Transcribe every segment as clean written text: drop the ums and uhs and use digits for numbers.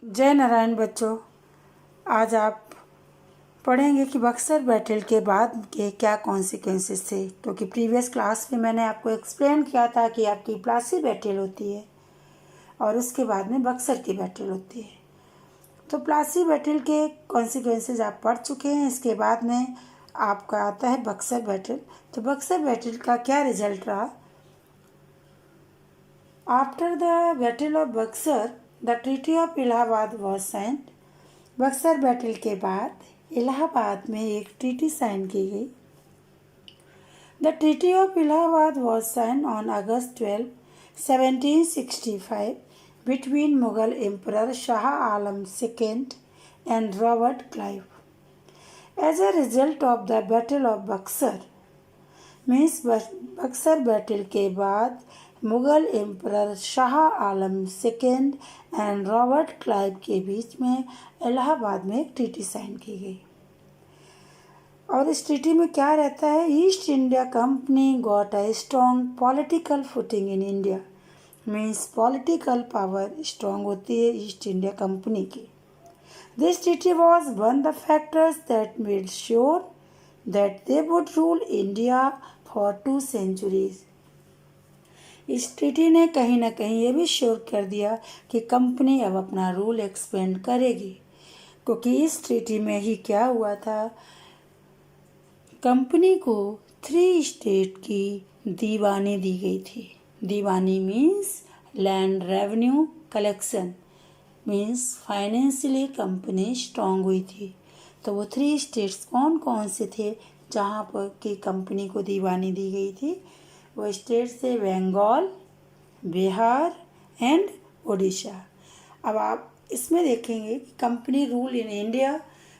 जय नारायण बच्चों। आज आप पढ़ेंगे कि बक्सर बैटल के बाद के क्या कॉन्सिक्वेंसेस थे, क्योंकि प्रीवियस क्लास में मैंने आपको एक्सप्लेन किया था कि आपकी प्लासी बैटल होती है और उसके बाद में बक्सर की बैटल होती है। तो प्लासी बैटल के कॉन्सिक्वेंसेस आप पढ़ चुके हैं। इसके बाद में आपका आता है बक्सर बैटल। तो बक्सर बैटल का क्या रिजल्ट रहा? After the battle of Buxar the treaty of Allahabad was signed. Buxar battle के बाद इलाहाबाद में एक ट्रीटी साइन की गई। The treaty of Allahabad was sign on August 12, 1765 between Mughal emperor Shah Alam second and Robert Clive. As a result of the battle of Buxar means Buxar battle के बाद Mughal emperor Shah Alam second and Robert Clive के बीच में इलाहाबाद में एक ट्रीटी साइन की गई। और इस ट्रीटी में क्या रहता है? East India company got a strong political footing in India. Means political power strong होती है ईस्ट इंडिया कंपनी की। This treaty was one the factors that made sure that they would rule India for 2 centuries। इस treaty ने कहीं ना कहीं ये भी श्योर कर दिया कि कंपनी अब अपना रूल एक्सपेंड करेगी, क्योंकि इस ट्रीटी में ही क्या हुआ था, कंपनी को 3 स्टेट की दीवानी दी गई थी। Diwani means land revenue collection, means financially company strong हुई थी। तो वो 3 स्टेट्स कौन कौन से थे जहाँ पर की कंपनी को दीवानी दी गई थी? वो स्टेट्स थे बंगाल, बिहार एंड उड़ीसा। अब आप इसमें देखेंगे कि कंपनी रूल इन इंडिया।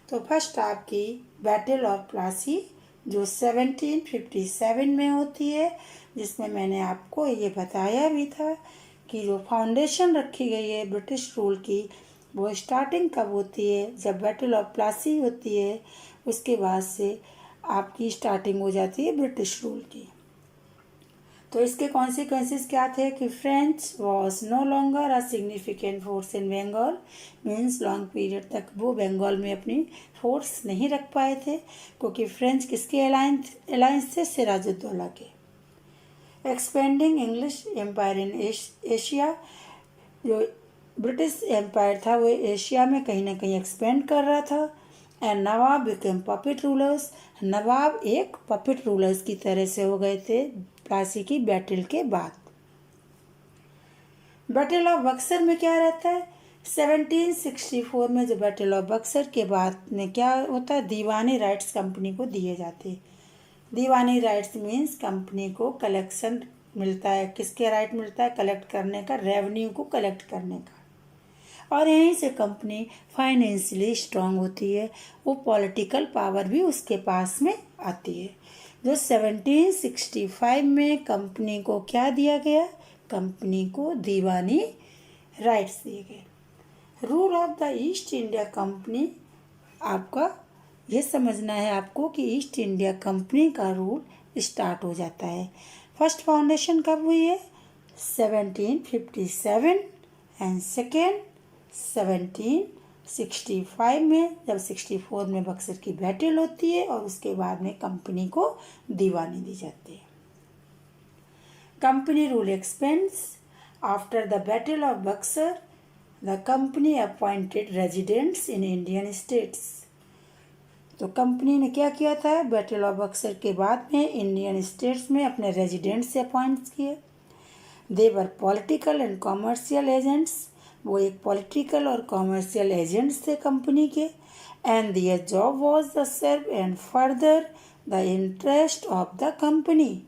तो फर्स्ट आपकी बैटल ऑफ प्लासी जो 1757 में होती है, जिसमें मैंने आपको ये बताया भी था कि जो फाउंडेशन रखी गई है ब्रिटिश रूल की, वो स्टार्टिंग कब होती है? जब बैटल ऑफ प्लासी होती है, उसके बाद से आपकी स्टार्टिंग हो जाती है ब्रिटिश रूल की। तो इसके कॉन्सिक्वेंसेस क्या थे कि French was no longer a significant force in Bengal. Means long period तक वो बंगाल में अपनी फोर्स नहीं रख पाए थे, क्योंकि फ्रेंच किसके अलायंस थे? सिराजुद्दौला के। Expanding English empire in Asia, जो ब्रिटिश एम्पायर था वो एशिया में कहीं ना कहीं एक्सपेंड कर रहा था। And nawab became puppet rulers. Nawab एक पपेट रूलर्स की तरह से हो गए थे प्लासी की बैटल के बाद। बैटल ऑफ बक्सर में क्या रहता है? 1764 में जो बैटल ऑफ बक्सर के बाद में क्या होता है? दीवानी राइट्स कंपनी को दिए जाते हैं। दीवानी राइट्स मीन्स कंपनी को कलेक्शन मिलता है। किसके राइट मिलता है? कलेक्ट करने का, रेवेन्यू को कलेक्ट करने का। और यहीं से कंपनी फाइनेंशियली स्ट्रांग होती है। वो पॉलिटिकल पावर भी उसके पास में आती है। जो 1765 में कंपनी को क्या दिया गया? कंपनी को दीवानी राइट्स दिए गए। Rule of the east India company, आपका ये समझना है आपको कि ईस्ट इंडिया कंपनी का रूल स्टार्ट हो जाता है। फर्स्ट फाउंडेशन कब हुई है? 1757 एंड सेकेंड 1765 में, जब 64 में बक्सर की बैटल होती है और उसके बाद में कंपनी को दीवानी दी जाती है। Company rule expends. After the battle of Buxar the company appointed residents in Indian states. तो कंपनी ने क्या किया था? बैटल ऑफ बक्सर के बाद में इंडियन स्टेट्स में अपने रेजिडेंट्स से अपॉइंट किए। They were political and commercial agents. वो एक पॉलिटिकल और कॉमर्शियल एजेंट्स थे कंपनी के। And their job was the serve and further the interest of the company.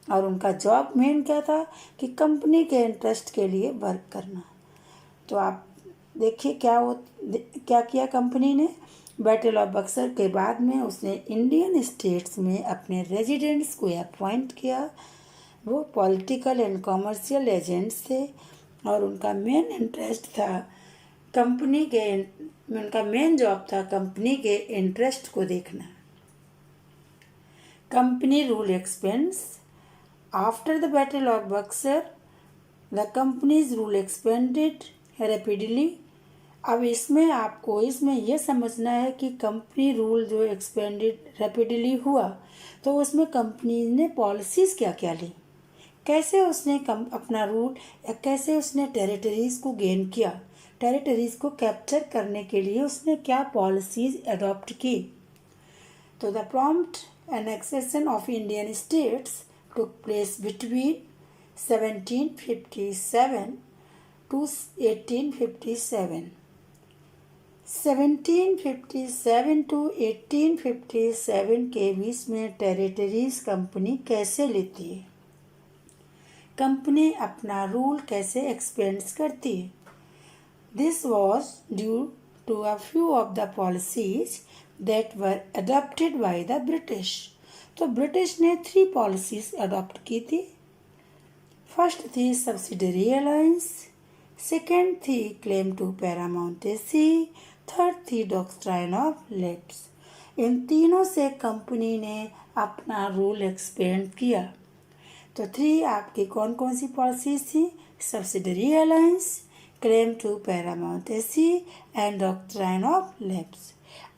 और उनका जॉब मेन क्या था? कि कंपनी के इंटरेस्ट के लिए वर्क करना। तो आप देखिए क्या किया कंपनी ने। बैटल ऑफ बक्सर के बाद में उसने इंडियन स्टेट्स में अपने रेजिडेंट्स को अपॉइंट किया। वो पॉलिटिकल एंड कॉमर्शियल एजेंट्स थे और उनका मेन इंटरेस्ट था कंपनी के, उनका मेन जॉब था कंपनी के इंटरेस्ट को देखना। Company rule expends. After the battle of Buxar the companies rule expanded rapidly अब इसमें यह समझना है कि कंपनी रूल जो एक्सपेंडेड रैपिडली हुआ तो उसमें कंपनी ने पॉलिसीज़ क्या क्या ली, कैसे उसने अपना रूल या कैसे उसने टेरिटरीज़ को गेन किया, टेरिटरीज़ को कैप्चर करने के लिए उसने क्या पॉलिसीज़ अडॉप्ट की। तो the prompt annexation of Indian states took place between 1757 to 1857. 1757 to 1857 के बीच में टेरिटरीज कंपनी कैसे लेती है, कंपनी अपना रूल कैसे एक्सपेंड करती है। This was due to a few of the policies that were adopted by the British. तो ब्रिटिश ने 3 पॉलिसीज अडॉप्ट की थी। फर्स्ट थी सब्सिडरी अलायंस, सेकेंड थी क्लेम टू पैरामाउंटेसी, थर्ड थी डॉक्ट्राइन ऑफ लेप्स। इन तीनों से कंपनी ने अपना रूल एक्सपेंड किया। तो 3 आपकी कौन कौन सी पॉलिसीज थी? Subsidiary alliance, claim to paramountcy and doctrine of lapse.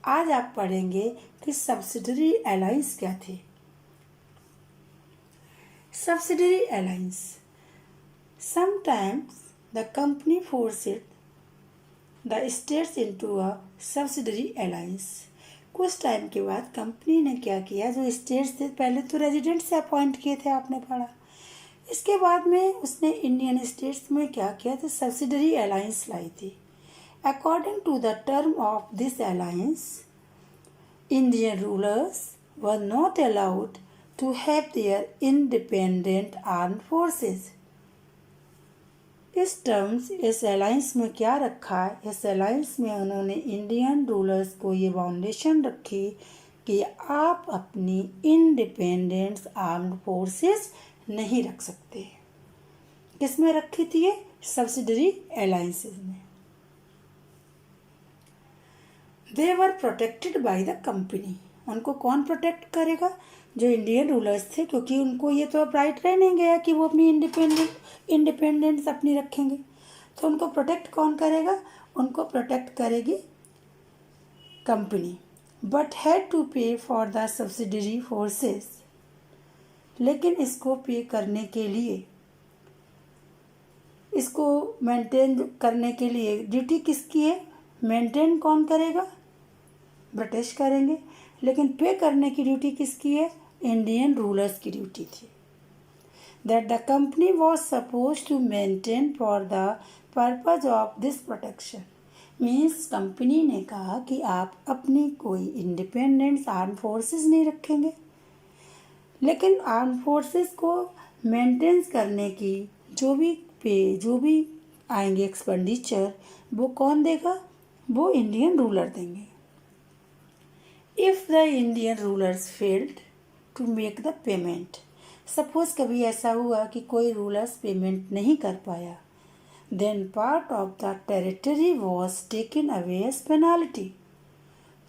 आज आप पढ़ेंगे कि सब्सिडरी अलायंस क्या थी। Subsidiary alliance, sometimes the company forced the states into a subsidiary alliance। कुछ टाइम के बाद कंपनी ने क्या किया, जो स्टेट्स थे पहले तो रेजिडेंट से अपॉइंट किए थे, आपने पढ़ा। इसके बाद में उसने इंडियन स्टेट्स में क्या किया था, सब्सिडरी अलायंस लाई थी। According to the term of this alliance, Indian rulers were not allowed to have their independent armed forces. इस अलायंस में क्या रखा है, इस अलायंस में उन्होंने इंडियन रूलर्स को ये बाउंडेशन रखी कि आप अपनी इंडिपेंडेंट आर्म्ड फोर्सेस नहीं रख सकते। किस में रखी थी ये? सब्सिडरी अलायंसेस में। दे वर प्रोटेक्टेड बाय द कंपनी। उनको कौन प्रोटेक्ट करेगा? जो इंडियन रूलर्स थे, क्योंकि उनको ये तो अब राइट रह नहीं गया कि वो अपनी इंडिपेंडेंस अपनी रखेंगे। तो उनको प्रोटेक्ट कौन करेगा? उनको प्रोटेक्ट करेगी कंपनी। बट हैड टू पे फॉर द सब्सिडरी फोर्सेस। लेकिन इसको पे करने के लिए, इसको मेंटेन करने के लिए ड्यूटी किसकी है? मेंटेन कौन करेगा? ब्रिटिश करेंगे। लेकिन पे करने की ड्यूटी किसकी है? इंडियन रूलर्स की ड्यूटी थी। That the company was suppose to maintain for the purpose of this protection. Means company ने कहा कि आप अपनी कोई इंडिपेंडेंट आर्म फोर्सेस नहीं रखेंगे, लेकिन आर्म फोर्सेस को मेंटेन करने की जो भी आएंगे एक्सपेंडिचर, वो कौन देगा? वो इंडियन रूलर देंगे। If the Indian rulers failed to make the payment, suppose कभी ऐसा हुआ कि कोई रूलर्स पेमेंट नहीं कर पाया, then part of the territory was taken away as penalty.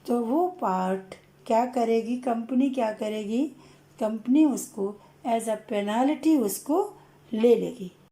तो वो पार्ट क्या करेगी कंपनी? क्या करेगी कंपनी? उसको एज अ पेनाल्टी उसको ले लेगी।